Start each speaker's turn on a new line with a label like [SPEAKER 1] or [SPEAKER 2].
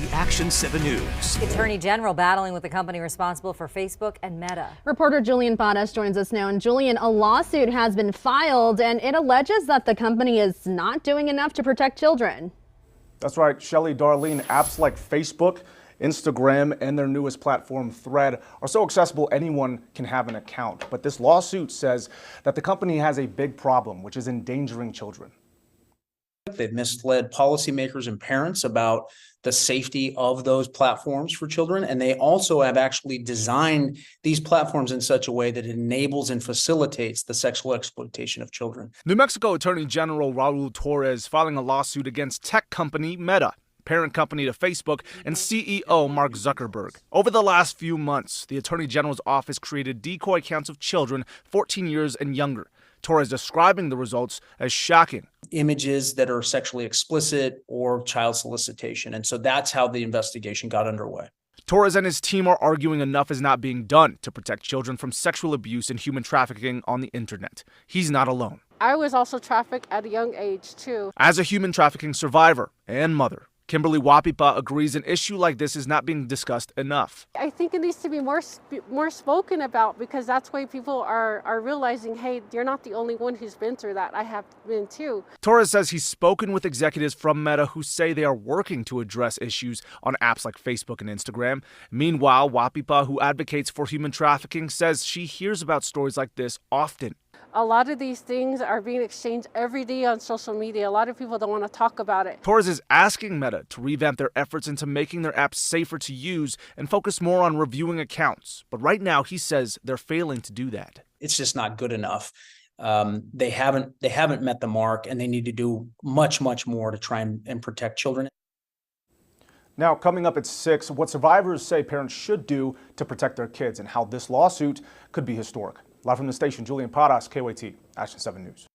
[SPEAKER 1] KYT Action 7 News.
[SPEAKER 2] Attorney General battling with the company responsible for Facebook and Meta.
[SPEAKER 3] Reporter Julian Padas joins us now. And Julian, a lawsuit has been filed and it alleges that the company is not doing enough to protect children.
[SPEAKER 4] That's right, Shelley, Darlene. Apps like Facebook, Instagram, and their newest platform, Thread, are so accessible anyone can have an account. But this lawsuit says that the company has a big problem, which is endangering children.
[SPEAKER 5] They've misled policymakers and parents about the safety of those platforms for children. And they also have actually designed these platforms in such a way that it enables and facilitates the sexual exploitation of children.
[SPEAKER 4] New Mexico Attorney General Raul Torres filing a lawsuit against tech company Meta, parent company to Facebook, and CEO Mark Zuckerberg. Over the last few months, the Attorney General's office created decoy accounts of children 14 years and younger. Torres describing the results as shocking.
[SPEAKER 5] Images that are sexually explicit or child solicitation. And so that's how the investigation got underway.
[SPEAKER 4] Torres and his team are arguing enough is not being done to protect children from sexual abuse and human trafficking on the internet. He's not alone.
[SPEAKER 6] I was also trafficked at a young age, too.
[SPEAKER 4] As a human trafficking survivor and mother, Kimberly Wapipa agrees an issue like this is not being discussed enough.
[SPEAKER 6] I think it needs to be more spoken about, because that's why people are realizing, hey, you're not the only one who's been through that. I have been too.
[SPEAKER 4] Torres says he's spoken with executives from Meta who say they are working to address issues on apps like Facebook and Instagram. Meanwhile, Wapipa, who advocates for human trafficking, says she hears about stories like this often.
[SPEAKER 6] A lot of these things are being exchanged every day on social media. A lot of people don't want to talk about it.
[SPEAKER 4] Torres is asking Meta to revamp their efforts into making their apps safer to use and focus more on reviewing accounts. But right now, he says they're failing to do that.
[SPEAKER 5] It's just not good enough. They haven't met the mark, and they need to do much more to try and protect children.
[SPEAKER 4] Now, coming up at 6, what survivors say parents should do to protect their kids and how this lawsuit could be historic. Live from the station, Julian Padas, KYT Action 7 News.